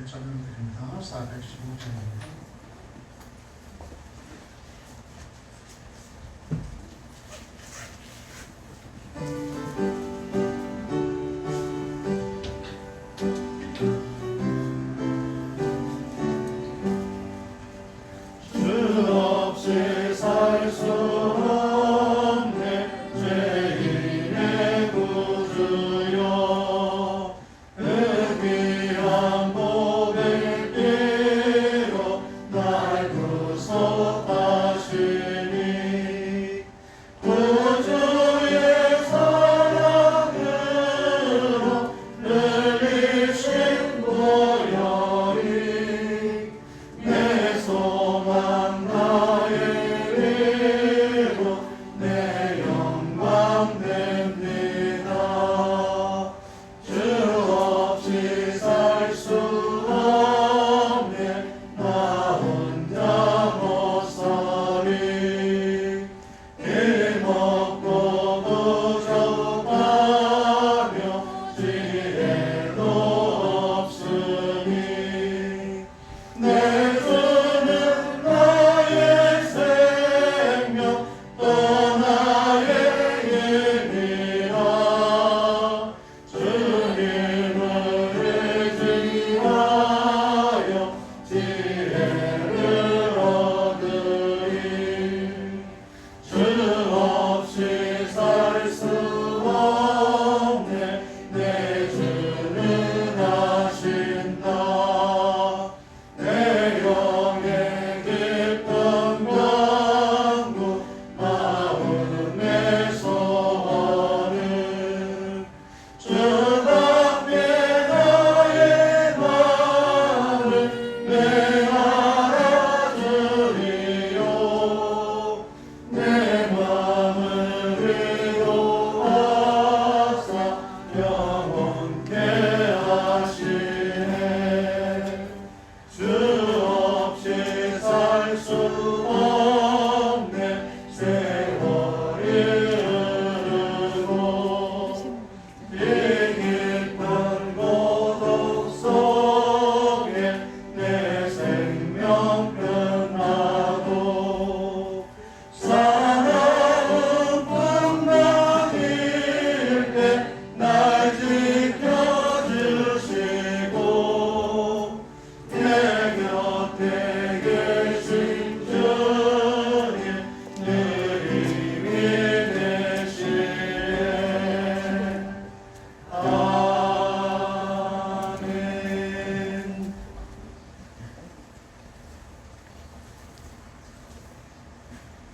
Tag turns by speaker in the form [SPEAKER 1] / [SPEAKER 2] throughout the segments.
[SPEAKER 1] 드립니다. 415장입니다.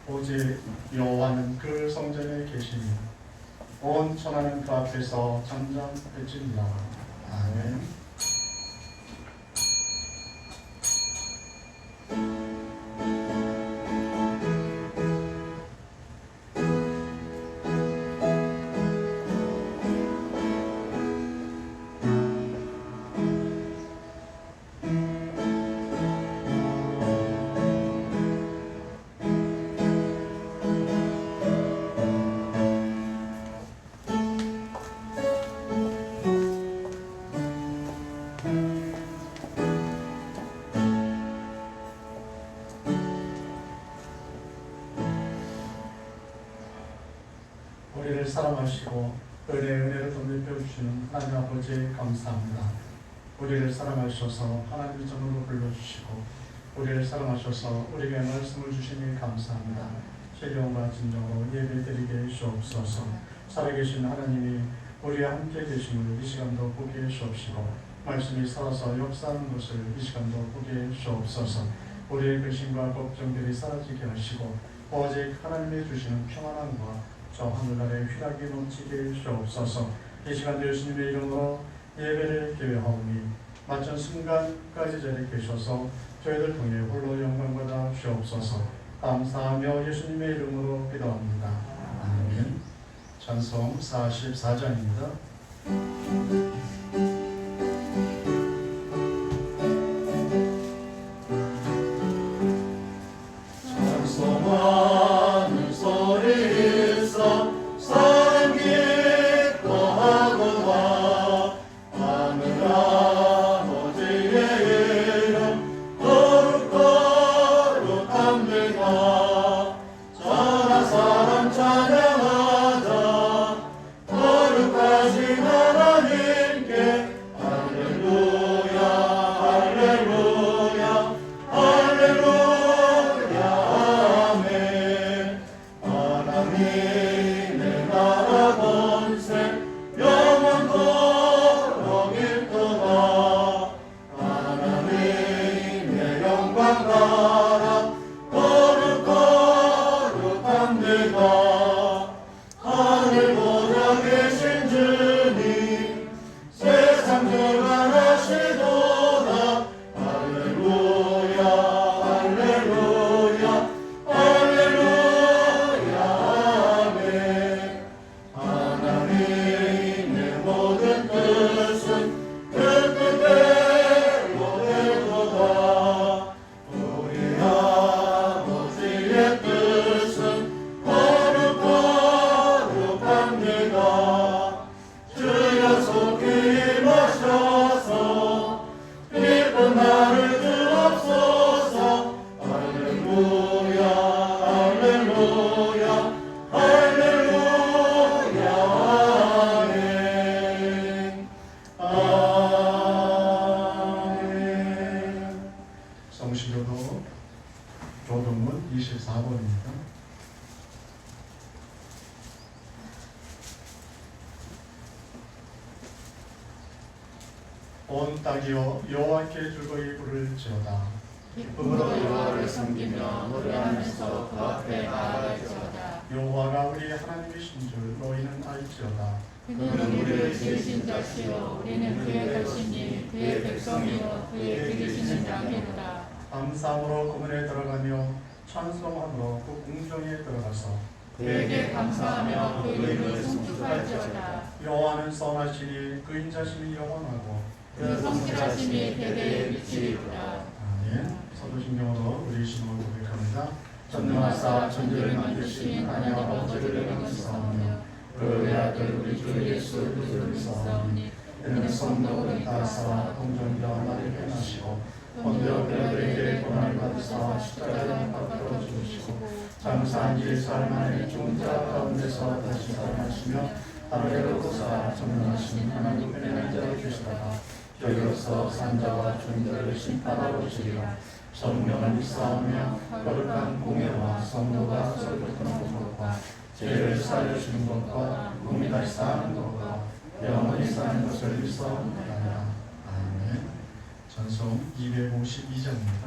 [SPEAKER 1] 오직 여호와는 그 성전에 계시니 온 천하는 그 앞에서 잠잠할지니라. 아멘. 우리를 사랑하시고 은혜를 덧입혀 주시는 하나님 아버지 감사합니다. 우리를 사랑하셔서 하나님의 전으로 불러주시고 우리를 사랑하셔서 우리에게 말씀을 주시니 감사합니다. 신령과 진정으로 예배드리게 주옵소서. 살아계신 하나님이 우리와 함께 계심을 이 시간도 보게 주옵시고 말씀이 살아서 역사하는 것을 이 시간도 보게 주옵소서. 우리의 근심과 걱정들이 사라지게 하시고 오직 하나님이 주시는 평안함과 저 하늘나라의 휘락이 넘치게 주옵소서. 이 시간도 예수님의 이름으로 예배를 기회하오니 마침 순간까지 자리에 계셔서 저희들 통해 홀로 영광받아 주옵소서. 감사하며 예수님의 이름으로 기도합니다. 아멘. 찬송 44장입니다.
[SPEAKER 2] 하늘 아버지의
[SPEAKER 1] 24번입니다. 온 땅이여 여호와께 즐거이 부를지어다.
[SPEAKER 2] 기쁨으로 여호와를 섬기며 노래하면서 그 앞에 나아갈지어다.
[SPEAKER 1] 여호와가 우리 하나님이신 줄 너희는 알지어다.
[SPEAKER 2] 그는 우리를 지으신 자시요 우리는 그의 것이니 그의 백성이요 그의 기르시는 양이로다.
[SPEAKER 1] 감사함으로 그문에 들어가며 찬송함으로 그 궁정에 들어가서
[SPEAKER 2] 그에게 감사하며 그 이름을 송축할지어다.
[SPEAKER 1] 여호와는 선하시니 그 인자심이 영원하고
[SPEAKER 2] 그 성실하심이 대대에 미치리로다.
[SPEAKER 1] 아멘. 사도신경으로 우리 신앙을 고백합니다. 전능하사 천지를 만드신 하나님 아버지를 영원시사오며 그 외아들 우리 주 예수 그리스도를 믿사오니 이는 성도를 따사 동정녀 마리아를 낳으시고 본디오 빌라도에게 고난을 받으사 십자가에 못 박혀 죽으시고 장사한 지 사흘 만에 죽은 자 가운데서 다시 살아나시며 하늘에 오르사 전능하신 하나님 편에 앉아 계시다가 저희로서 산자와 존재를 심판하러 오시리라. 성령을 믿사오며 거룩한 공예와 성도가 서로 끊는 것과 죄를 사하여주는 것과 몸이 다시 사는 것과 영원히 사는 것을 믿사옵나이다. 아멘. 찬송 252장입니다.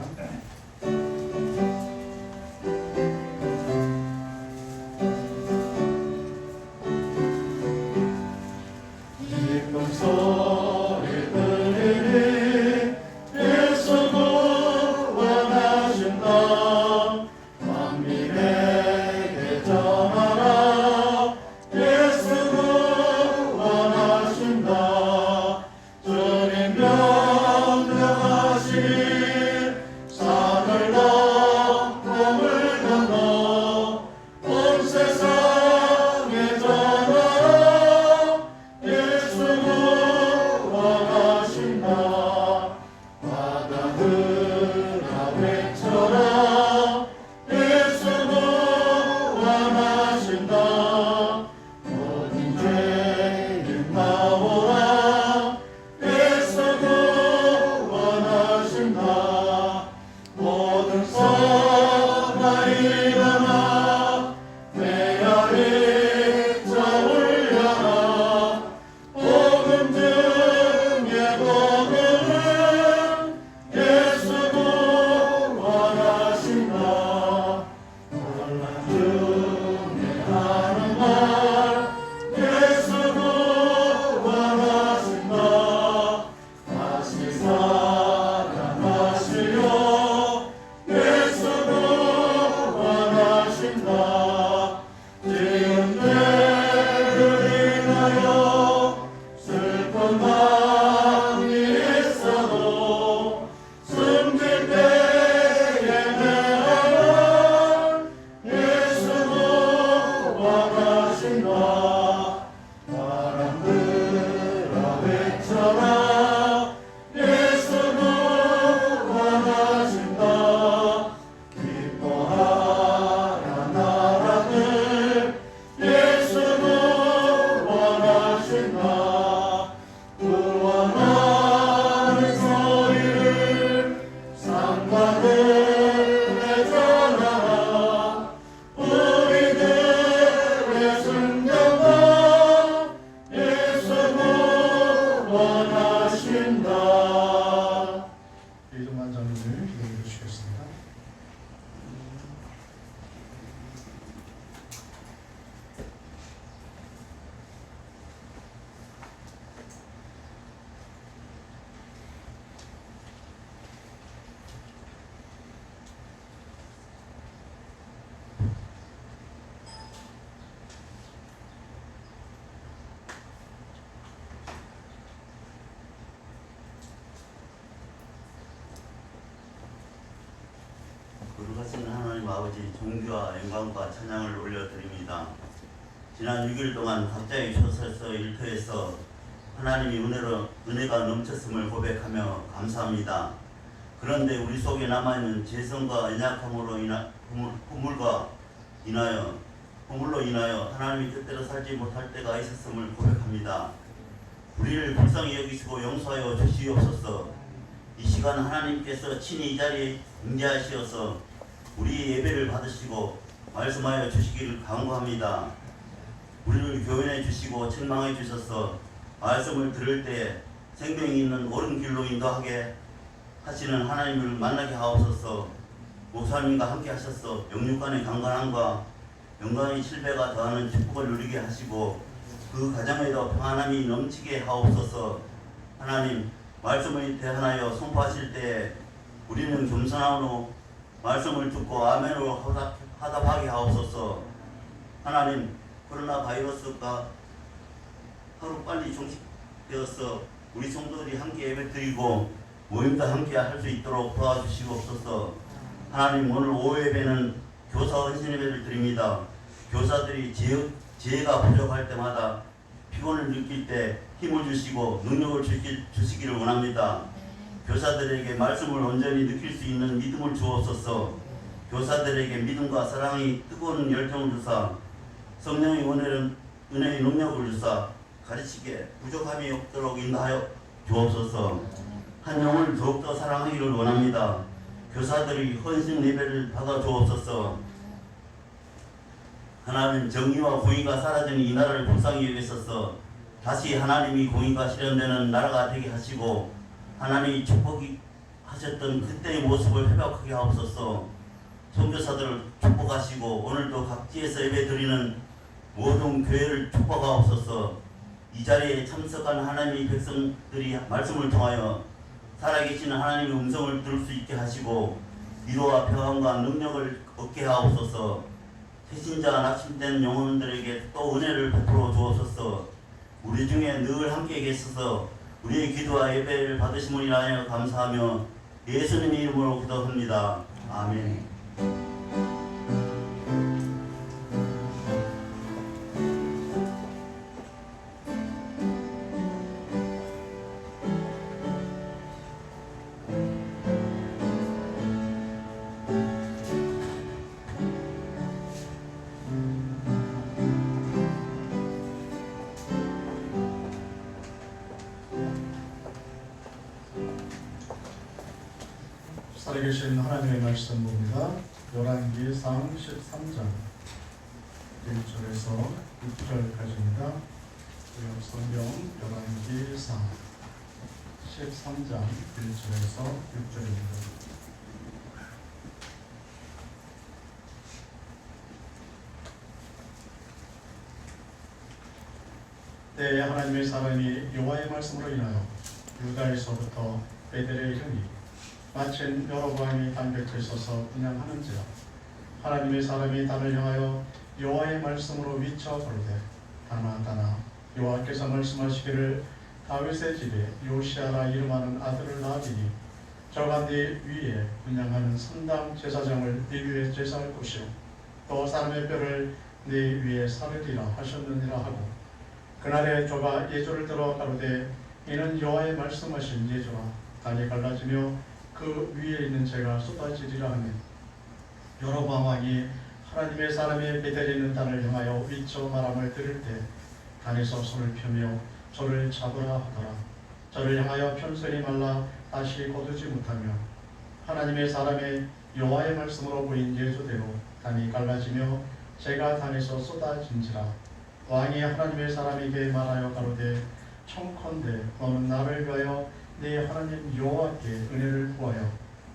[SPEAKER 3] 거룩하신 하나님 아버지, 존귀와 영광과 찬양을 올려드립니다. 지난 6일 동안 각자의 처소에서 일터에서 하나님이 은혜가 넘쳤음을 고백하며 감사합니다. 그런데 우리 속에 남아있는 죄성과 연약함으로 허물로 인하여 하나님이 뜻대로 살지 못할 때가 있었음을 고백합니다. 우리를 불쌍히 여기시고 용서하여 주시옵소서. 이 시간 하나님께서 친히 이 자리에 임재하시어서 우리 예배를 받으시고 말씀하여 주시기를 간구합니다. 우리를 교훈해 주시고 책망해 주셔서 말씀을 들을 때 생명이 있는 옳은 길로 인도하게 하시는 하나님을 만나게 하옵소서. 목사님과 함께 하셔서 영육간의 강건함과 영광의 신뢰가 더하는 축복을 누리게 하시고 그 가정에도 평안함이 넘치게 하옵소서. 하나님, 말씀을 대하여 선포하실 때 우리는 겸손함으로 말씀을 듣고 아멘으로 화답하게 하옵소서. 하나님, 코로나 바이러스가 하루빨리 종식되어서 우리 성도들이 함께 예배드리고 모임도 함께 할 수 있도록 도와주시옵소서. 하나님, 오늘 오후 예배는 교사 헌신 예배를 드립니다. 교사들이 지혜가 부족할 때마다 피곤을 느낄 때 힘을 주시고 능력을 주시기를 원합니다. 교사들에게 말씀을 온전히 느낄 수 있는 믿음을 주옵소서. 교사들에게 믿음과 사랑의 뜨거운 열정을 주사 성령의 은혜의 능력을 주사 가르치게 부족함이 없도록 인도하여 주옵소서. 한 영을 더욱더 사랑하기를 원합니다. 교사들이 헌신 예배를 받아 주옵소서. 하나님, 정의와 공의가 사라지는 이 나라를 불쌍히 여기셔서 다시 하나님이 공의가 실현되는 나라가 되게 하시고 하나님이 축복이 하셨던 그때의 모습을 회복하게 하옵소서. 선교사들을 축복하시고 오늘도 각지에서 예배드리는 모든 교회를 축복하옵소서. 이 자리에 참석한 하나님의 백성들이 말씀을 통하여 살아계시는 하나님의 음성을 들을 수 있게 하시고 위로와 평안과 능력을 얻게 하옵소서. 새신자 낙심된 영혼들에게 또 은혜를 베풀어 주옵소서. 우리 중에 늘 함께 계셔서 우리의 기도와 예배를 받으심을 인하여 감사하며 예수님의 이름으로 기도합니다. 아멘.
[SPEAKER 1] 살아계신 하나님의 말씀 봅니다. 열왕기상 13장 1절에서 6절까지입니다. 성경 열왕기상 13장 1절에서 6절입니다. 때에 하나님의 사람이 여호와의 말씀으로 인하여 유다에서부터 베델에 이르니 마침 여로보암이 단 곁에 서서 분향하는지라. 하나님의 사람이 단을 향하여 여호와의 말씀으로 위쳐 부르되 다나 여호와께서 말씀하시기를 다윗의 집에 요시아라 이름하는 아들을 낳으리니 저가 네 위에 분향하는 선당 제사장을 네 위에 제사할 것이요 또 사람의 뼈를 네 위에 사르리라 하셨느니라 하고 그날에 저가 예조를 들어 가로되 이는 여호와의 말씀하신 예조라. 단이 갈라지며 그 위에 있는 재가 쏟아지리라 하며 여로보암 왕이 하나님의 사람이 베델에 있는 단을 향하여 위쳐 말함을 들을 때 단에서 손을 펴며 저를 잡으라 하더라. 저를 향하여 편손이 말라 다시 거두지 못하며 하나님의 사람의 여호와의 말씀으로 보인 예조대로 단이 갈라지며 재가 단에서 쏟아진지라. 왕이 하나님의 사람에게 말하여 가로되 청컨대 너는 나를 위하여 네 하나님 여호와께 은혜를 구하여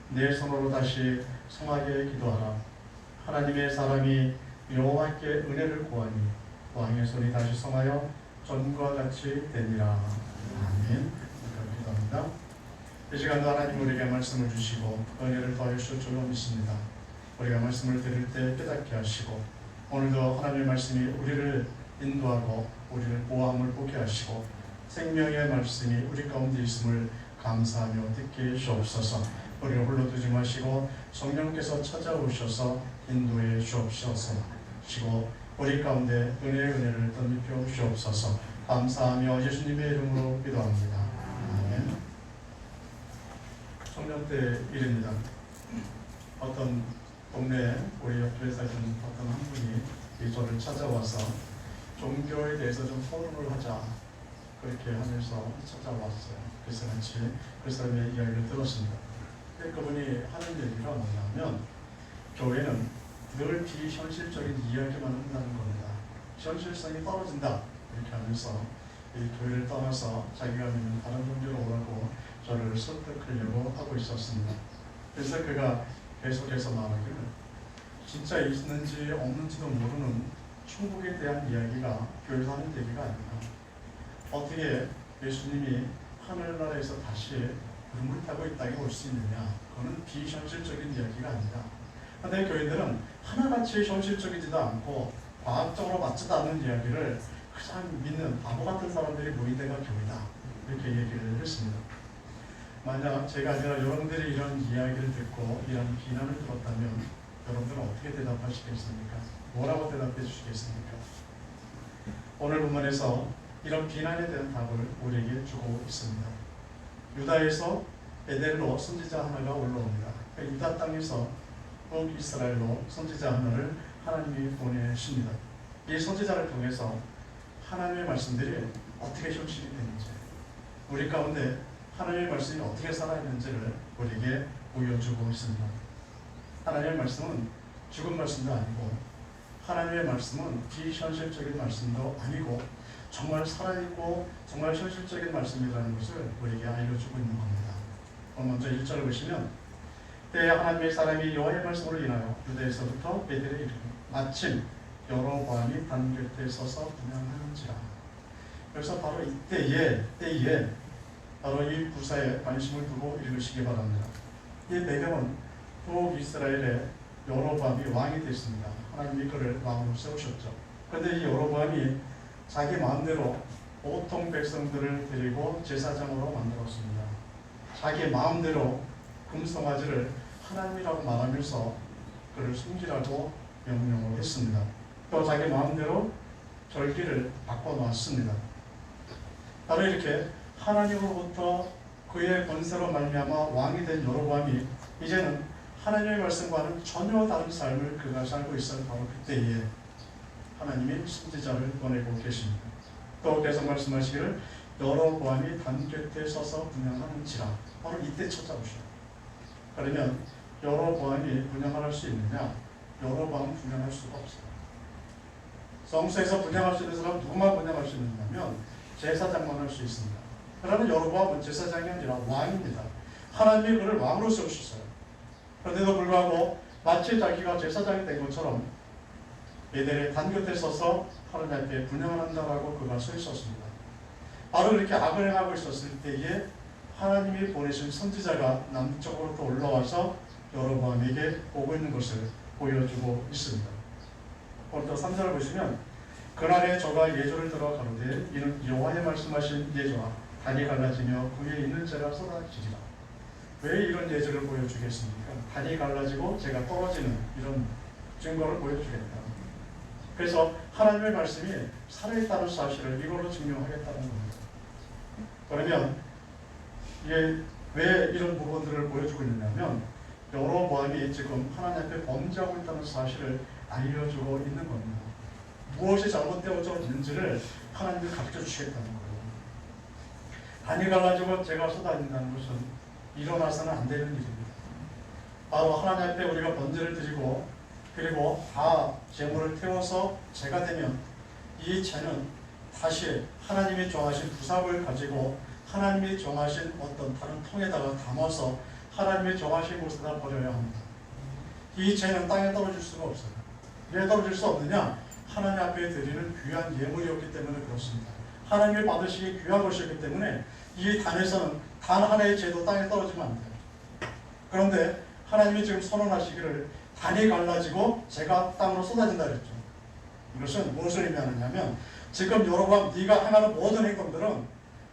[SPEAKER 1] 내 손으로 다시 성하게 기도하라. 하나님의 사람이 여호와께 은혜를 구하니 왕의 손이 다시 성하여 전과 같이 되니라. 아멘. 기도합니다. 이 시간도 하나님 우리에게 말씀을 주시고 은혜를 더하실 줄로 믿습니다. 우리가 말씀을 들을 때 깨닫게 하시고 오늘도 하나님의 말씀이 우리를 인도하고 우리를 보호함을 보게 하시고 생명의 말씀이 우리 가운데 있음을 감사하며 듣게 주옵소서. 우리를 홀로 두지 마시고 성령께서 찾아오셔서 인도해 주옵소서. 시고 우리 가운데 은혜를 덧입혀 주옵소서. 감사하며 예수님의 이름으로 기도합니다. 아멘. 청년 때 일입니다. 어떤 동네에 우리 옆에 사시는 어떤 한 분이 저를 찾아와서 종교에 대해서 좀 토론을 하자 그렇게 하면서 찾아왔어요. 그래서 같이 그 사람의 이야기를 들었습니다. 그분이 하는 얘기가 뭐냐면 교회는 늘 비현실적인 이야기만 한다는 겁니다. 현실성이 떨어진다 이렇게 하면서 이 교회를 떠나서 자기가 믿는 다른 종교로 오라고 저를 설득하려고 하고 있었습니다. 그래서 그가 계속해서 말하기를 진짜 있는지 없는지도 모르는 천국에 대한 이야기가 교회에서 하는 얘기가 아니다. 어떻게 예수님이 하늘나라에서 다시 구름을 타고 이 땅에 올 수 있느냐? 그거는 비현실적인 이야기가 아니다. 그런데 교회들은 하나같이 현실적이지도 않고 과학적으로 맞지도 않는 이야기를 가장 믿는 바보 같은 사람들이 모인 데가 교회다. 이렇게 얘기를 했습니다. 만약 제가 아니라 여러분들이 이런 이야기를 듣고 이런 비난을 들었다면 여러분들은 어떻게 대답하시겠습니까? 뭐라고 대답해 주시겠습니까? 오늘 본문에서 이런 비난에 대한 답을 우리에게 주고 있습니다. 유다에서 베델로 선지자 하나가 올라옵니다. 유다 땅에서 북이스라엘로 선지자 하나를 하나님이 보내십니다. 이 선지자를 통해서 하나님의 말씀들이 어떻게 현실이 되는지, 우리 가운데 하나님의 말씀이 어떻게 살아있는지를 우리에게 보여주고 있습니다. 하나님의 말씀은 죽은 말씀도 아니고 하나님의 말씀은 비현실적인 말씀도 아니고 정말 살아있고 정말 현실적인 말씀이라는 것을 우리에게 알려주고 있는 겁니다. 먼저 1절을 보시면 때에 하나님의 사람이 여호와의 말씀으로 인하여 유다에서부터 베델에 이르니 마침 여로보암이 단 곁에 서서 분향하는지라. 그래서 바로 이때에 바로 이 부사에 관심을 두고 읽으시기 바랍니다. 이 배경은 북이스라엘의 여로보암이 왕이 됐습니다. 하나님이 그를 왕으로 세우셨죠. 그런데 이 여로보암이 자기 마음대로 보통 백성들을 데리고 제사장으로 만들었습니다. 자기 마음대로 금송아지를 하나님이라고 말하면서 그를 숨기라고 명령을 했습니다. 또 자기 마음대로 절기를 바꿔놨습니다. 바로 이렇게 하나님으로부터 그의 권세로 말미암아 왕이 된 여로보암이 이제는 하나님의 말씀과는 전혀 다른 삶을 그가 살고 있을 바로 그때에 하나님이 선지자를 보내고 계십니다. 또 계속 말씀하시기를 여로보암이 단 곁에 서서 분향하는지라. 바로 이때 찾아오셔요. 그러면 여로보암이 분향을 할 수 있느냐? 여로보암은 분향할 수가 없어요. 성소에서 분향할 수 있는 사람은 누구만 분향할 수 있느냐면 제사장만 할 수 있습니다. 그러나 여로보암은 제사장이 아니라 왕입니다. 하나님이 그를 왕으로 세우셨어요. 그런데도 불구하고 마치 자기가 제사장이 된 것처럼 베델의 단 곁에 서서 하나님 앞에 분향을 한다라고 그가 서 있었습니다. 바로 그렇게 악을 행하고 있었을 때에 하나님이 보내신 선지자가 남쪽으로 또 올라와서 여로보암에게 오고 있는 것을 보여주고 있습니다. 오늘 또 3절을 보시면 그날에 저가 예조를 들어 가로되 이는 여호와의 말씀하신 예조와 단이 갈라지며 그에 있는 재가 쏟아지리라. 왜 이런 예조를 보여주겠습니까? 단이 갈라지고 재가 떨어지는 이런 증거를 보여주겠다. 그래서 하나님의 말씀이 살아있다는 사실을 이걸로 증명하겠다는 겁니다. 그러면 이게 왜 이런 부분들을 보여주고 있느냐면 여로보암이 지금 하나님 앞에 범죄하고 있다는 사실을 알려주고 있는 겁니다. 무엇이 잘못되어져 있는지를 하나님이 가르쳐 주시겠다는 거예요. 단이 갈라지고 재가 쏟아진다는 것은 일어나서는 안 되는 일입니다. 바로 하나님 앞에 우리가 번제를 드리고 그리고 다 재물을 태워서 재가 되면 이 재는 다시 하나님이 정하신 부삽을 가지고 하나님이 정하신 어떤 다른 통에다가 담아서 하나님이 정하신 곳에다 버려야 합니다. 이 재는 땅에 떨어질 수가 없어요. 왜 떨어질 수 없느냐? 하나님 앞에 드리는 귀한 예물이었기 때문에 그렇습니다. 하나님이 받으시기 귀한 것이었기 때문에 이 단에서는 단 하나의 재도 땅에 떨어지면 안 돼요. 그런데 하나님이 지금 선언하시기를 단이 갈라지고 재가 땅으로 쏟아진다 그랬죠. 이것은 무엇을 의미하느냐면 지금 여로보암 네가 행하는 모든 행동들은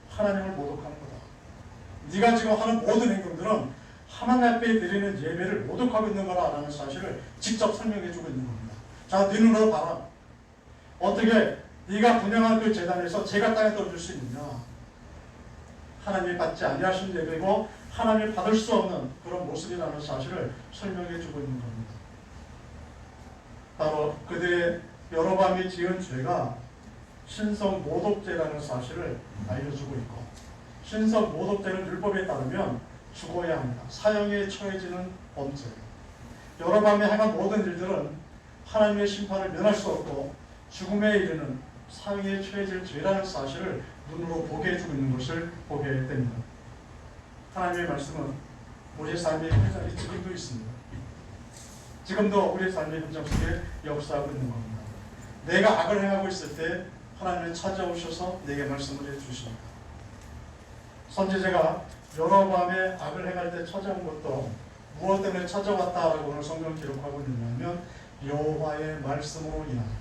[SPEAKER 1] 하나님을 모독하는 거다. 네가 지금 하는 모든 행동들은 하나님 앞에 드리는 예배를 모독하고 있는 거라는 사실을 직접 설명해 주고 있는 겁니다. 자, 네 눈으로 봐라. 어떻게 네가 분향한 그 제단에서 재가 땅에 떨어질 수 있느냐? 하나님이 받지 아니하신 예배고 하나님이 받을 수 없는 그런 모습이라는 사실을 설명해 주고 있는 겁니다. 바로 그들의 여로보암이 지은 죄가 신성 모독죄라는 사실을 알려주고 있고, 신성 모독죄는 율법에 따르면 죽어야 합니다. 사형에 처해지는 범죄. 여로보암이 행한 모든 일들은 하나님의 심판을 면할 수 없고 죽음에 이르는 사위에 처해질 죄라는 사실을 눈으로 보게 해주고 있는 것을 보게 됩니다. 하나님의 말씀은 우리의 삶의 현장에 지금도 있습니다. 지금도 우리의 삶의 현장 속에 역사하고 있는 겁니다. 내가 악을 행하고 있을 때 하나님은 찾아오셔서 내게 말씀을 해주십니다. 선지자가 여로보암의 악을 행할 때 찾아온 것도 무엇 때문에 찾아왔다라고 오늘 성경 기록하고 있느냐면 여호와의 말씀으로 인합니다.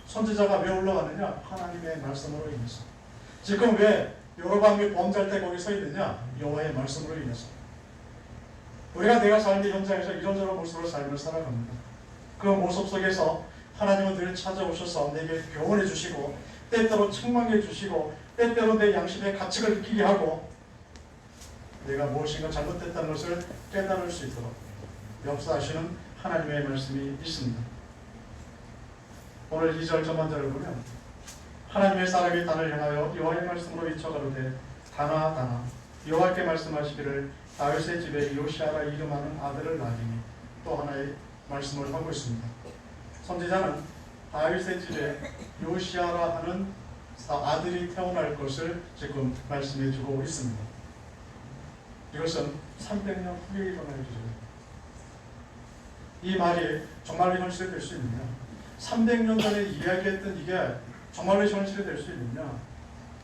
[SPEAKER 1] 선지자가 왜 올라가느냐? 하나님의 말씀으로 인해서. 지금 왜 여로보암이 범죄할 때 거기 서 있느냐? 여호와의 말씀으로 인해서. 우리가 내가 삶의 현장에서 이런저런 모습으로 삶을 살아갑니다. 그 모습 속에서 하나님은 늘 찾아오셔서 내게 교훈해 주시고 때때로 책망해 주시고 때때로 내 양심의 가책을 느끼게 하고 내가 무엇인가 잘못됐다는 것을 깨달을 수 있도록 역사하시는 하나님의 말씀이 있습니다. 오늘 2절 전반절을 보면 하나님의 사람이 단을 향하여 여호와의 말씀으로 외쳐가로되 다나 다나 여호와께 말씀하시기를 다윗의 집에 요시아라 이름하는 아들을 낳으리니 또 하나의 말씀을 하고 있습니다. 선지자는 다윗의 집에 요시아라 하는 아들이 태어날 것을 지금 말씀해 주고 있습니다. 이것은 300년 후에 일어날 일이죠. 이 말이 정말로 현실이 될 수 있느냐? 300년 전에 이야기했던 이게 정말로 현실이 될 수 있느냐?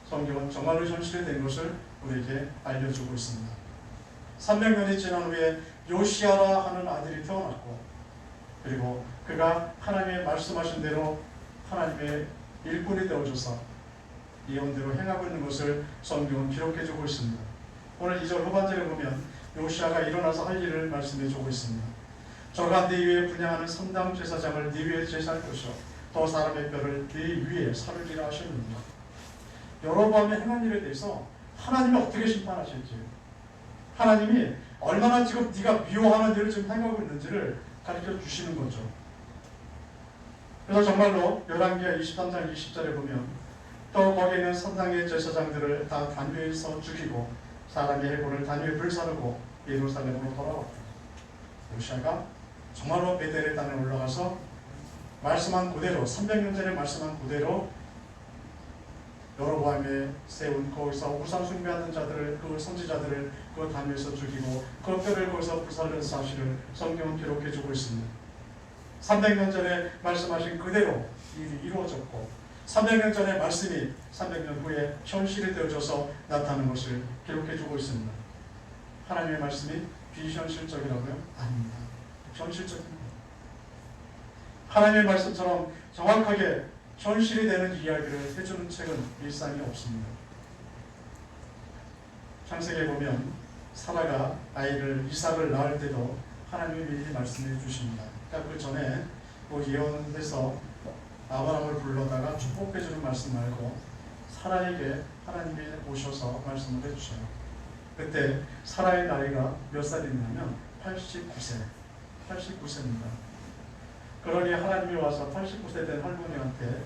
[SPEAKER 1] 성경은 정말로 현실이 된 것을 우리에게 알려주고 있습니다. 300년이 지난 후에 요시아라 하는 아들이 태어났고 그리고 그가 하나님의 말씀하신 대로 하나님의 일꾼이 되어줘서 예언대로 행하고 있는 것을 성경은 기록해주고 있습니다. 오늘 2절 후반절에 보면 요시아가 일어나서 할 일을 말씀해주고 있습니다. 저가 네 위에 분양하는 선당 제사장을 네 위에 제사할 것이요 또 사람의 뼈를 네 위에 사르리라 하셨느니라. 여로보암의 행한 일에 대해서 하나님이 어떻게 심판하실지, 하나님이 얼마나 지금 네가 미워하는 일을 지금 행하고 있는지를 가르쳐 주시는 거죠. 그래서 정말로 열왕기하 23장 20절에 보면 또 거기 있는 선당의 제사장들을 다 단위에서 죽이고 사람의 해골을 단위에 불사르고 예루살렘으로 돌아왔다. 요시아가 정말로 베델의 땅에 올라가서 말씀한 그대로 300년 전에 말씀한 그대로 여로보암에 세운 거기서 우상 숭배하는 자들을 그 선지자들을 그 단위에서 죽이고 그 뼈를 거기서 불살른 사실을 성경은 기록해주고 있습니다. 300년 전에 말씀하신 그대로 일이 이루어졌고 300년 전의 말씀이 300년 후에 현실이 되어져서 나타나는 것을 기록해주고 있습니다. 하나님의 말씀이 비현실적이라고요? 아닙니다. 현실적입니다. 하나님의 말씀처럼 정확하게 현실이 되는 이야기를 해주는 책은 일상이 없습니다. 창세기에 보면 사라가 아이를 이삭을 낳을 때도 하나님이 미리 말씀해 주십니다. 그러니까 그 전에 예언에서 아브라함을 불러다가 축복해주는 말씀 말고 사라에게 하나님이 오셔서 말씀을 해주셔요. 그때 사라의 나이가 몇 살이냐면 89세입니다. 그러니 하나님이 와서 89세 된 할머니한테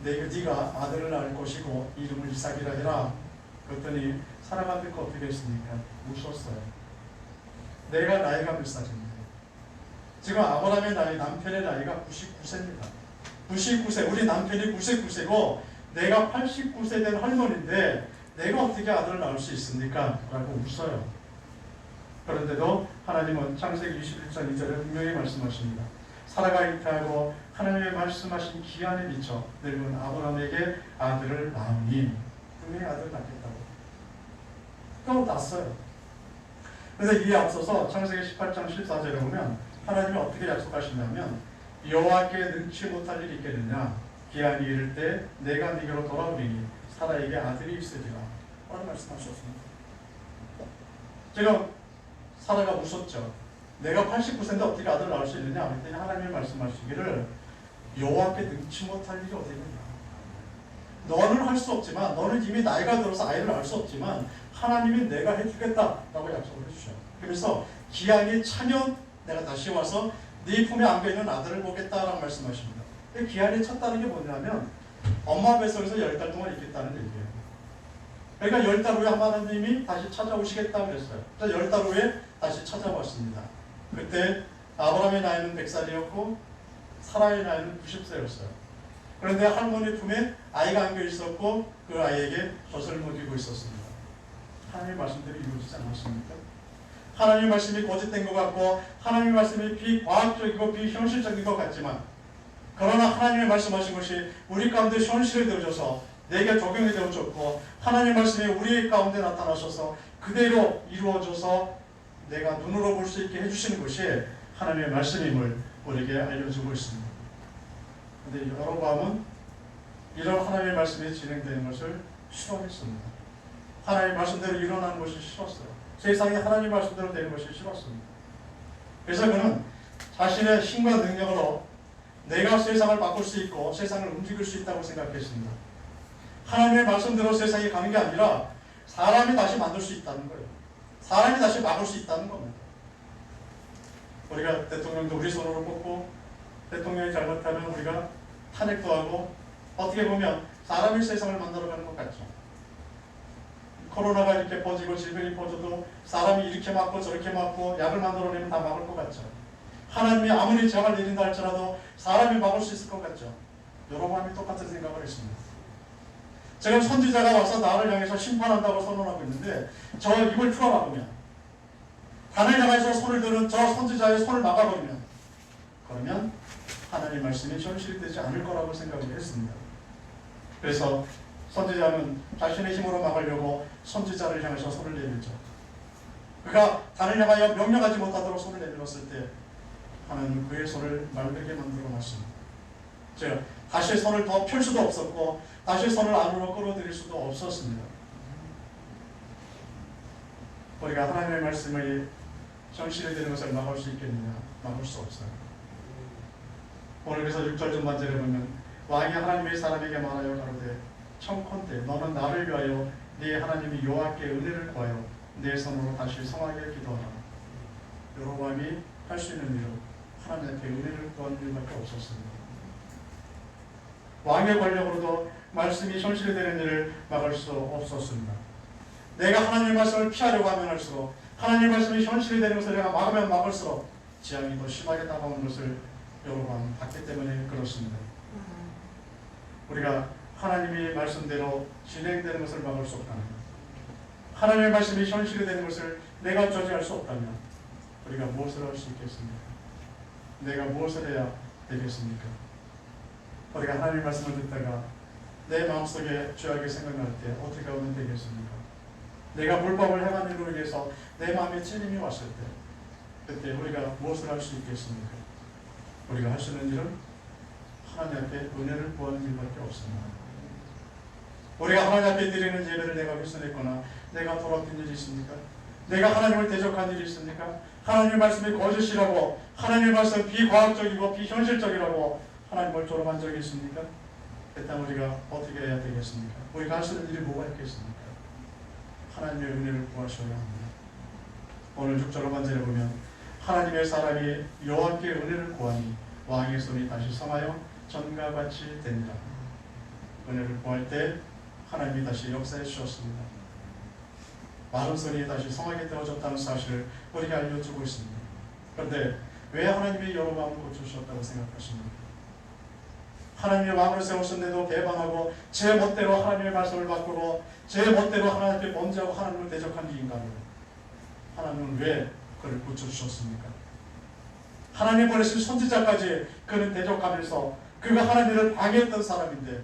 [SPEAKER 1] 네가 아들을 낳을 것이고 이름을 이삭이라 해라. 그랬더니 사라가 듣고 어떻게 했습니까? 웃었어요. 내가 나이가 몇 살인데? 지금 아브라함의 나이, 남편의 나이가 99세입니다. 99세, 우리 남편이 99세고 내가 89세 된 할머니인데 내가 어떻게 아들을 낳을 수 있습니까? 라고 웃어요. 그런데도 하나님은 창세기 21장 2절에 분명히 말씀하십니다. 사라가 잉태하고 하나님의 말씀하신 기한에 미쳐 늙은 아브라함에게 아들을 낳으니 분명히 아들을 낳겠다고. 또 낳았어요. 그래서 이에 앞서서 창세기 18장 14절에 보면 하나님이 어떻게 약속하시냐면 여호와께 능치 못할 일이 있겠느냐 기한이 이를 때 내가 네게로 돌아오리니 사라에게 아들이 있으리라 라고 말씀하셨습니다. 지금 사라가 웃었죠. 내가 89세인데 어떻게 아들을 낳을 수 있느냐 그랬더니 하나님이 말씀하시기를 여호와께 능치 못할 일이 어디 있느냐. 너는 할 수 없지만 너는 이미 나이가 들어서 아이를 낳을 수 없지만 하나님이 내가 해주겠다라고 약속을 해주셔요. 그래서 기한이 차면 내가 다시 와서 네 품에 안겨있는 아들을 보겠다라고 말씀하십니다. 기한이 찼다는 게 뭐냐면 엄마 뱃속에서 10달 동안 있겠다는 얘기예요. 그러니까 10달 후에 하나님이 다시 찾아오시겠다고 그랬어요. 그래서 10달 후에 다시 찾아왔습니다. 그때 아브라함의 나이는 100살이었고 사라의 나이는 90세였어요. 그런데 할머니 품에 아이가 안겨 있었고 그 아이에게 젖을 먹이고 있었습니다. 하나님의 말씀대로 이루어지지 않았습니까? 하나님의 말씀이 거짓된 것 같고 하나님의 말씀이 비과학적이고 비현실적인 것 같지만, 그러나 하나님의 말씀하신 것이 우리 가운데 현실이 되어져서 내게 적용이 되어졌고 하나님의 말씀이 우리 가운데 나타나셔서 그대로 이루어져서 내가 눈으로 볼 수 있게 해주시는 것이 하나님의 말씀임을 우리에게 알려주고 있습니다. 그런데 여로보암은 이런 하나님의 말씀이 진행되는 것을 싫어했습니다. 하나님의 말씀대로 일어나는 것이 싫었어요. 세상이 하나님의 말씀대로 되는 것이 싫었습니다. 그래서 그는 자신의 힘과 능력으로 내가 세상을 바꿀 수 있고 세상을 움직일 수 있다고 생각했습니다. 하나님의 말씀대로 세상이 가는 게 아니라 사람이 다시 만들 수 있다는 거예요. 사람이 다시 막을 수 있다는 겁니다. 우리가 대통령도 우리 손으로 뽑고 대통령이 잘못하면 우리가 탄핵도 하고 어떻게 보면 사람이 세상을 만들어가는 것 같죠. 코로나가 이렇게 퍼지고 질병이 퍼져도 사람이 이렇게 막고 저렇게 막고 약을 만들어내면 다 막을 것 같죠. 하나님이 아무리 재앙을 내린다 할지라도 사람이 막을 수 있을 것 같죠. 여로보암이 똑같은 생각을 했습니다. 지금 선지자가 와서 나를 향해서 심판한다고 선언하고 있는데 저 입을 풀어막으면, 단을 향해서 손을 드는 저 선지자의 손을 막아버리면, 그러면 하나님의 말씀이 현실이 되지 않을 거라고 생각을 했습니다. 그래서 선지자는 자신의 힘으로 막으려고 선지자를 향해서 손을 내밀죠. 그가 단을 향하여 명령하지 못하도록 손을 내밀었을 때 하나님은 그의 손을 말르게 만들어 놨습니다. 즉 다시 손을 더 펼 수도 없었고 다시 손을 안으로 끌어들일 수도 없었습니다. 우리가 하나님의 말씀이 현실이 되는 것을 막을 수 있겠느냐? 막을 수 없어요. 오늘 그래서 6절 전반절에 보면 왕이 하나님의 사람에게 말하여 가로되 청컨대 너는 나를 위하여 네 하나님이 여호와께 은혜를 구하여 내 손으로 다시 성하게 기도하라. 여로보암이 할 수 있는 일은 하나님께 은혜를 구하는 일밖에 없었습니다. 왕의 권력으로도 말씀이 현실이 되는 일을 막을 수 없었습니다. 내가 하나님의 말씀을 피하려고 하면 할수록 하나님의 말씀이 현실이 되는 것을 내가 막으면 막을수록 재앙이 더 심하게 다가오는 것을 여러분 봤기 때문에 그렇습니다. 우리가 하나님의 말씀대로 진행되는 것을 막을 수 없다면, 하나님의 말씀이 현실이 되는 것을 내가 저지할 수 없다면 우리가 무엇을 할 수 있겠습니까? 내가 무엇을 해야 되겠습니까? 우리가 하나님의 말씀을 듣다가 내 마음속에 죄악이 생각날 때 어떻게 하면 되겠습니까? 내가 불법을 행한 일로 인해서 내 마음에 찔림이 왔을 때 그때 우리가 무엇을 할 수 있겠습니까? 우리가 할 수 있는 일은 하나님 앞에 은혜를 구하는 일밖에 없습니다. 우리가 하나님 앞에 드리는 예배를 내가 훼손했거나 내가 더럽힌 일이 있습니까? 내가 하나님을 대적한 일이 있습니까? 하나님의 말씀이 거짓이라고, 하나님의 말씀 비과학적이고 비현실적이라고 하나님을 조롱한 적이 있습니까? 그때 우리가 어떻게 해야 되겠습니까? 우리가 할 수 있는 일이 뭐가 있겠습니까? 하나님의 은혜를 구하셔야 합니다. 오늘 6절 후반절에 보면 하나님의 사람이 여호와께 은혜를 구하니 왕의 손이 다시 성하여 전과 같이 되니라. 은혜를 구할 때 하나님이 다시 역사해 주셨습니다. 마른 손이 다시 성하게 되어졌다는 사실을 우리에게 알려주고 있습니다. 그런데 왜 하나님이 여로보암을 고쳐주셨다고 생각하십니까? 하나님의 왕을 세우셨는데도 배반하고 제 멋대로 하나님의 말씀을 바꾸고 제 멋대로 하나님께 범죄하고 하나님을 대적한 이 인간을 하나님은 왜 그를 고쳐주셨습니까? 하나님 보내신 선지자까지 그는 대적하면서 그가 하나님을 방해했던 사람인데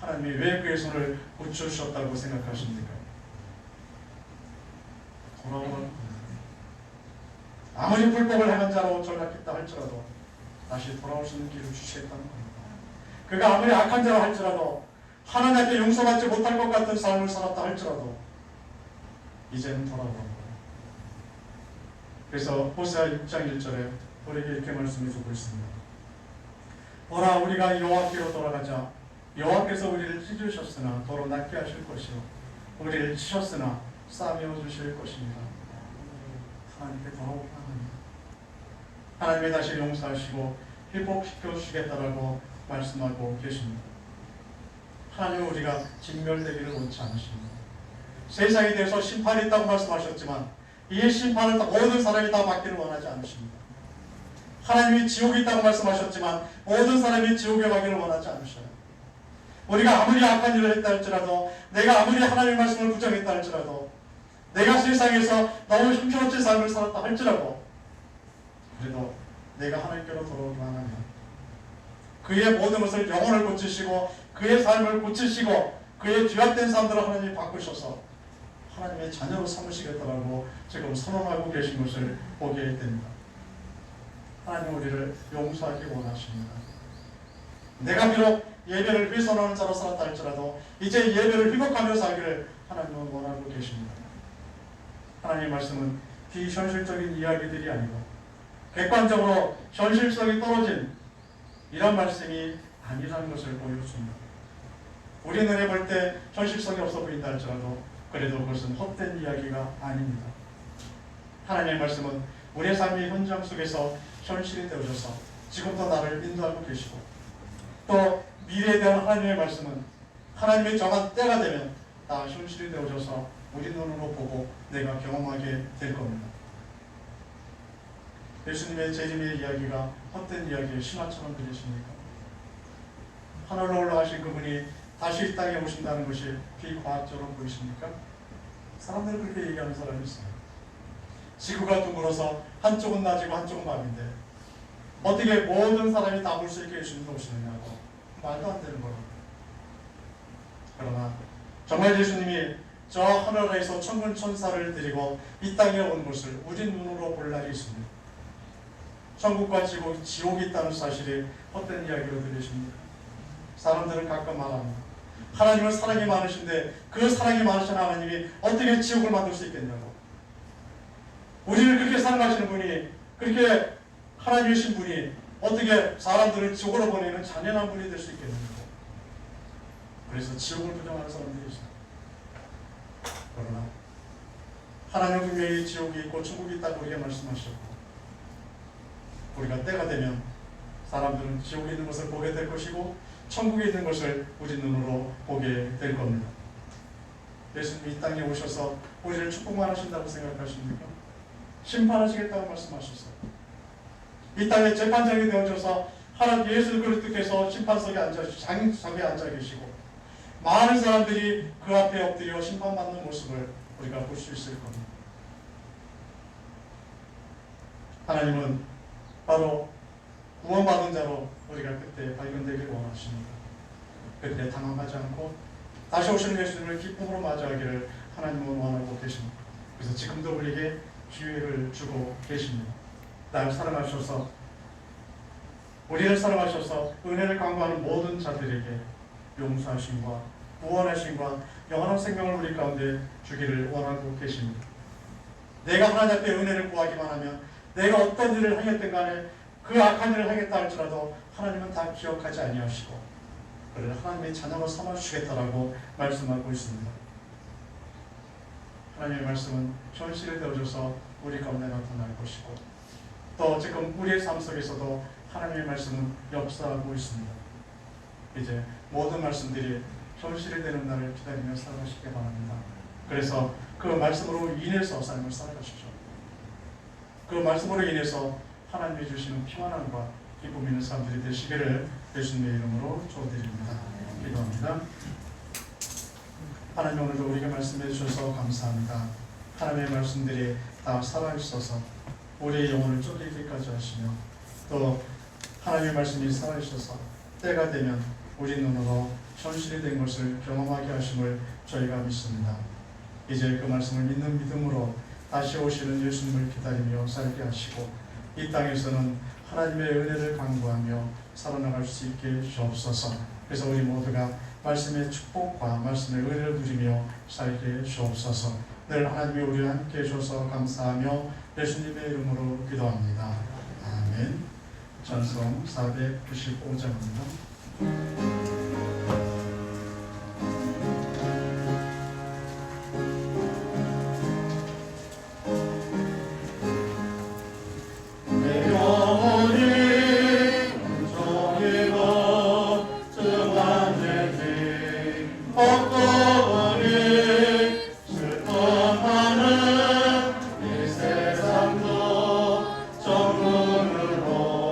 [SPEAKER 1] 하나님이 왜 그의 손을 고쳐주셨다고 생각하십니까? 돌아오는 아무리 불법을 행한 자로 전락했다 할지라도 다시 돌아올 수 있는 길을 주시겠다는 겁니다. 그가 아무리 악한 자라 할지라도 하나님께 용서받지 못할 것 같은 삶을 살았다 할지라도 이제는 돌아오는 거예요. 그래서 호세아 6장 1절에 우리에게 이렇게 말씀해주고 있습니다. 보라 우리가 여호와께로 돌아가자. 여호와께서 우리를 찢으셨으나 도로 낫게 하실 것이요 우리를 치셨으나 싸매어 주실 것입니다. 하나님께 돌아오고 하나님이 다시 용서하시고 회복시켜 주시겠다라고 말씀하고 계십니다. 하나님은 우리가 진멸되기를 원치 않으십니다. 세상에 대해서 심판이 있다고 말씀하셨지만 이 심판을 모든 사람이 다 받기를 원하지 않으십니다. 하나님이 지옥이 있다고 말씀하셨지만 모든 사람이 지옥에 가기를 원하지 않으셔요. 우리가 아무리 악한 일을 했다 할지라도, 내가 아무리 하나님의 말씀을 부정했다 할지라도, 내가 세상에서 너무 힘들었지 삶을 살았다 할지라도, 그래도 내가 하나님께로 돌아오기만 하면 그의 모든 것을, 영혼을 고치시고 그의 삶을 고치시고 그의 죄악된 사람들을 하나님이 바꾸셔서 하나님의 자녀로 삼으시겠다라고 지금 선언하고 계신 것을 보게 됩니다. 하나님 우리를 용서하기 원하십니다. 내가 비록 예배를 훼손하는 자로 살았다 할지라도 이제 예배를 회복하며 살기를 하나님은 원하고 계십니다. 하나님의 말씀은 비현실적인 이야기들이 아니고 객관적으로 현실성이 떨어진 이런 말씀이 아니라는 것을 보여줍니다. 우리 눈에 볼 때 현실성이 없어 보인다 할지라도 그래도 그것은 헛된 이야기가 아닙니다. 하나님의 말씀은 우리의 삶의 현장 속에서 현실이 되어져서 지금도 나를 인도하고 계시고, 또 미래에 대한 하나님의 말씀은 하나님의 정한 때가 되면 다 현실이 되어져서 우리 눈으로 보고 내가 경험하게 될 겁니다. 예수님의 재림의 이야기가 헛된 이야기의 신화처럼 들리십니까? 하늘로 올라가신 그분이 다시 이 땅에 오신다는 것이 비과학적으로 보이십니까? 사람들은 그렇게 얘기하는 사람이 있어요. 지구가 둥글어서 한쪽은 낮이고 한쪽은 밤인데 어떻게 모든 사람이 다 볼 수 있게 예수님이 오시느냐고. 말도 안 되는 거예요. 그러나 정말 예수님이 저 하늘에서 천군 천사를 데리고 이 땅에 온 것을 우리 눈으로 볼 날이 있습니다. 천국과 지옥이 있다는 사실이 헛된 이야기로 들리십니까? 사람들은 가끔 말합니다. 하나님은 사랑이 많으신데 그 사랑이 많으신 하나님이 어떻게 지옥을 만들 수 있겠냐고. 우리를 그렇게 사랑하시는 분이, 그렇게 하나님이신 분이 어떻게 사람들을 지옥으로 보내는 잔인한 분이 될 수 있겠냐고. 그래서 지옥을 부정하는 사람들이 있어요. 그러나 하나님은 분명히 지옥이 있고 천국이 있다고 우리에게 말씀하셨고, 우리가 때가 되면 사람들은 지옥에 있는 것을 보게 될 것이고 천국에 있는 것을 우리 눈으로 보게 될 겁니다. 예수님이 이 땅에 오셔서 우리를 축복만 하신다고 생각하십니까? 심판하시겠다고 말씀하셨어요. 이 땅에 재판장이 되어져서 하나님 예수 그리스도께서 심판석에 장석에 앉아 계시고 많은 사람들이 그 앞에 엎드려 심판받는 모습을 우리가 볼 수 있을 겁니다. 하나님은 바로 구원받은 자로 우리가 그때 발견되기를 원하십니다. 그때 당황하지 않고 다시 오시는 예수님을 기쁨으로 맞이하기를 하나님은 원하고 계십니다. 그래서 지금도 우리에게 기회를 주고 계십니다. 나를 사랑하셔서, 우리를 사랑하셔서 은혜를 강구하는 모든 자들에게 용서하심과 구원하심과 영원한 생명을 우리 가운데 주기를 원하고 계십니다. 내가 하나님 앞에 은혜를 구하기만 하면 내가 어떤 일을 하였든 간에 그 악한 일을 하겠다 할지라도 하나님은 다 기억하지 아니하시고 그러나 하나님의 자녀로 삼아주시겠다라고 말씀하고 있습니다. 하나님의 말씀은 현실이 되어져서 우리 가운데 나타날 것이고 또 지금 우리의 삶 속에서도 하나님의 말씀은 역사하고 있습니다. 이제 모든 말씀들이 현실이 되는 날을 기다리며 살아가시기 바랍니다. 그래서 그 말씀으로 인해서 삶을 살아가십시오. 그 말씀으로 인해서 하나님이 주시는 평안함과 기쁨 있는 사람들이 되시기를 예수님의 이름으로 축원드립니다. 기도합니다. 하나님, 오늘도 우리에게 말씀해 주셔서 감사합니다. 하나님의 말씀들이 다 살아있어서 우리의 영혼을 쫓기기까지 하시며 또 하나님의 말씀이 살아있어서 때가 되면 우리 눈으로 현실이 된 것을 경험하게 하심을 저희가 믿습니다. 이제 그 말씀을 믿는 믿음으로 다시 오시는 예수님을 기다리며 살게 하시고 이 땅에서는 하나님의 은혜를 강구하며 살아나갈 수 있게 주옵소서. 그래서 우리 모두가 말씀의 축복과 말씀의 은혜를 누리며 살게 주옵소서. 늘 하나님이 우리와 함께 해주셔서 감사하며 예수님의 이름으로 기도합니다. 아멘. 찬송 495장입니다.
[SPEAKER 4] 정문으로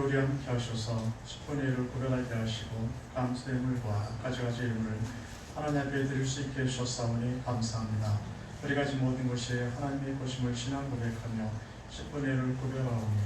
[SPEAKER 1] 우리 함께 하셔서 10분의 1을 구별하게 하시고 감사의 물과 가지가지 일을 하나님 앞에 드릴 수 있게 해주셨사오니 감사합니다. 우리가 지금 모든 것이 하나님의 것임을 신앙 고백하며 10분의 1을 구별하오니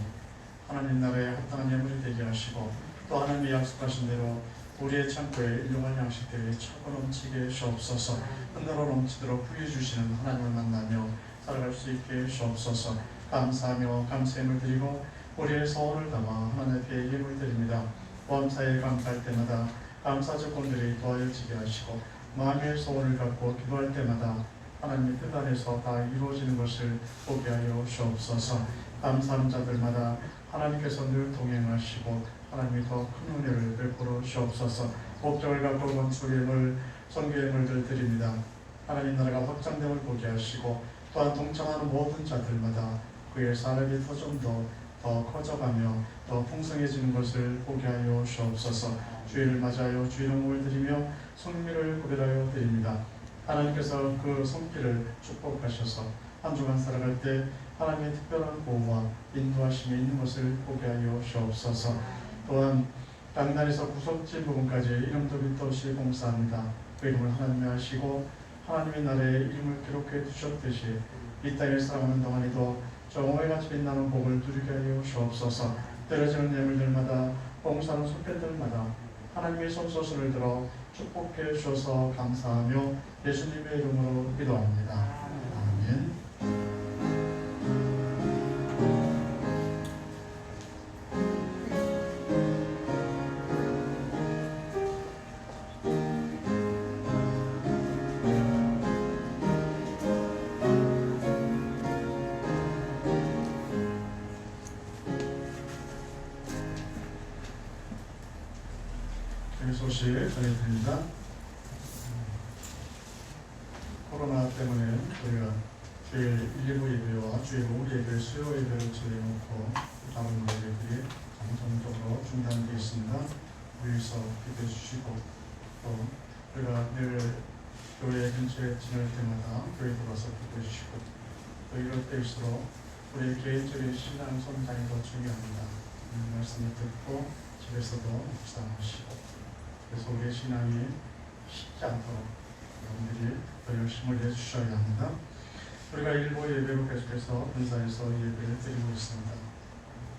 [SPEAKER 1] 하나님 나라에 합당한 예물이 되게 하시고 또 하나님이 약속하신 대로 우리의 창고에 일용할 양식들이 차고 넘치게 주옵소서. 흔들어 넘치도록 부여 주시는 하나님을 만나며 살아갈 수 있게 주옵소서. 감사하며 감사의 예물 드리고 우리의 소원을 담아 하나님 앞에 예물 드립니다. 보험사에 감사할 때마다 감사 조건들이 더하여지게 하시고 마음의 소원을 갖고 기도할 때마다 하나님의 뜻 안에서 다 이루어지는 것을 보게 하여 주옵소서. 감사하는 자들마다 하나님께서 늘 동행하시고 하나님이 더 큰 은혜를 베풀어 주옵소서. 목적을 갖고 건축예물, 선교예물들 드립니다. 하나님 나라가 확장됨을 보게 하시고 또한 동참하는 모든 자들마다 그의 사람이 좀 더 커져가며 더 풍성해지는 것을 보게 하여 주옵소서. 주일을 맞이하여 주일 헌금을 드리며 성미를 구별하여 드립니다. 하나님께서 그 손길을 축복하셔서 한 주간 살아갈 때 하나님의 특별한 보호와 인도하심이 있는 것을 보게 하여 주옵소서. 또한 강단에서 구석진 부분까지 이름도 빛도 없이 봉사합니다. 그 이름을 하나님이 하시고 하나님의 나라에 이름을 기록해 두셨듯이 이 땅에 살아가는 동안에도 정오해같이 빛나는 복을 누리게 하여 주옵소서. 떨어지는 예물들마다 봉사하는 손길들마다 하나님의 손소스를 들어 축복해 주셔서 감사하며 예수님의 이름으로 기도합니다. 아멘. 소식 전해드립니다. 코로나 때문에 저희가 주일 1, 2부 예배와 주일 오후 예배, 수요 예배를 정해놓고 다른 예배들이 정상적으로 중단되어 있습니다. 위에서 기도해 주시고 또 우리가 늘 교회 근처에 지낼 때마다 교회 들어서 기도해 주시고 또 이럴 때일수록 우리의 개인적인 신앙 성장이 더 중요합니다. 말씀을 듣고 집에서도 묵상하시고 그래서 우리의 신앙이 식지 않도록 여러분들이 더 열심을 내주셔야 합니다. 우리가 일부 예배로 계속해서 본사에서 예배를 드리고 있습니다.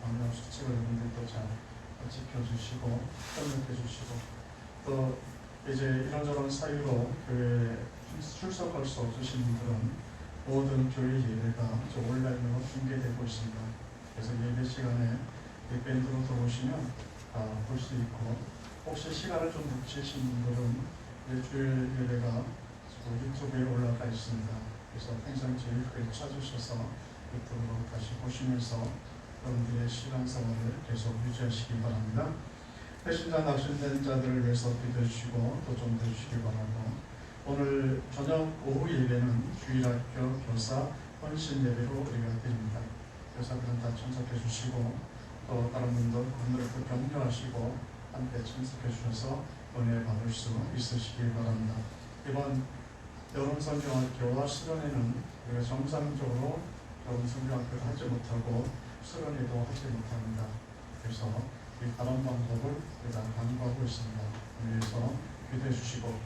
[SPEAKER 1] 방역 수칙을 여러분들도 잘 지켜주시고 협력해 주시고 또 이제 이런저런 사유로 교회에 출석할 수 없으신 분들은 모든 교회 예배가 온라인으로 중계되고 있습니다. 그래서 예배 시간에 밴드로 들어오시면 볼 수 있고 혹시 시간을 좀 놓치신 분들은 주일 예배가 유튜브에 올라가 있습니다. 그래서 항상 저희 교회 찾으셔서 유튜브로 다시 보시면서 여러분들의 신앙생활을 계속 유지하시기 바랍니다. 배신자 낙심된 자들을 위해서 기도해 주시고 또 좀 해주시기 바라고 오늘 저녁 오후 예배는 주일학교 교사 헌신 예배로 우리가 드립니다. 교사들은 다 참석해 주시고 또 다른 분들을 또 격려하시고 함께 참석해 주셔서 은혜 받을 수 있으시기 바랍니다. 이번 여름성경학교와 수련회는 우리가 정상적으로 여름성경학교를 하지 못하고 수련회도 하지 못합니다. 그래서 이 다른 방법을 우리가 강구하고 있습니다. 위해서 기도해 주시고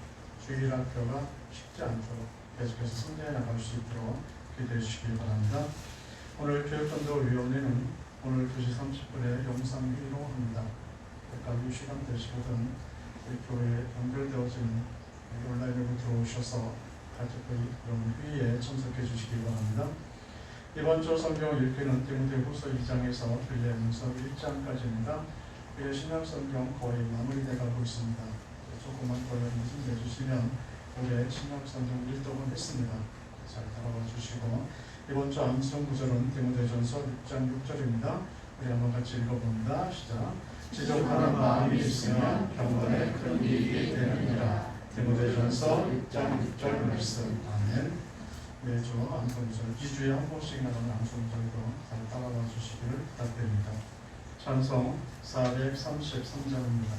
[SPEAKER 1] 주일학교가 쉽지 않도록 계속해서 성장해 나갈 수 있도록 기도해 주시기 바랍니다. 오늘 교육전도위원회는 오늘 2시 30분에 영상회의로 합니다. 그러니까 이 시간 되시거든 우리 교회에 연결되어진 온라인으로 들어오셔서 가족의 그런 회의에 참석해 주시기 바랍니다. 이번 주 성경 읽기는 디모데후서 2장에서 빌레몬서 1장까지입니다. 우리의 신약 성경 거의 마무리돼 가고 있습니다. 조금만 더 말씀 내주시면 올해 신약 성경 1동은 했습니다. 잘 따라와 주시고 이번 주 암송 구절은 디모데전서 6장 6절입니다. 우리 한번 같이 읽어봅니다. 시작. 지족하는 마음이 있으면 경건에 큰 이익이 되느니라. 디모데전서 6장 6절 말씀. 아멘. 매주 암송절 2주에 한 번씩 나가는 암송절도 잘 따라와 주시기를 부탁드립니다. 찬송 433장입니다.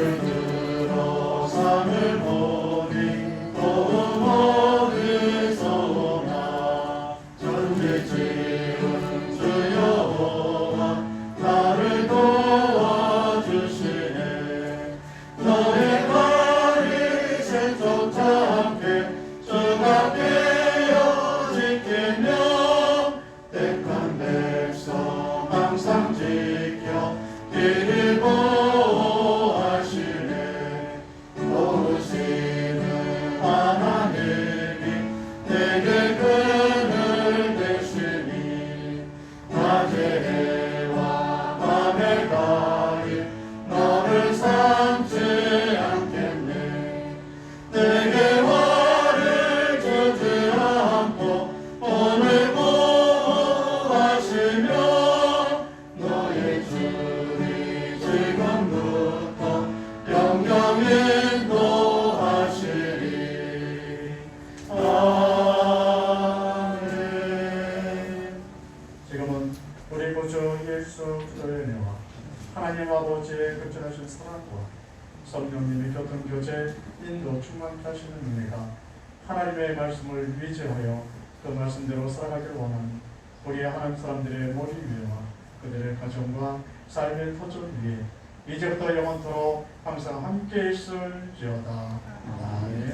[SPEAKER 1] 들어 산을 보니 또 생각되어 지키며 택한 백성 항상 지켜 길을 보호하시네. 도우시는 하나님이 내게 그늘 되시니 낮의 해와 밤의 가히 너를 삼지 않겠네. 내게 화를 주지 않고 오늘 보호하시며 너의 주님 지금부터 영영 인도하시리. 아멘. 지금은 우리 구주 예수 그리스도의 은혜와 하나님 아버지의 극진하신 사랑과 성령님의 교통 교제 인도 충만케 하시는 은혜가 하나님의 말씀을 위지하여 그 말씀대로 살아가길 원하는 우리 하나님 사람들의 모든 위와 그들의 가정과 삶의 터전 위에 이제부터 영원토록 항상 함께 있을지어다. 아멘.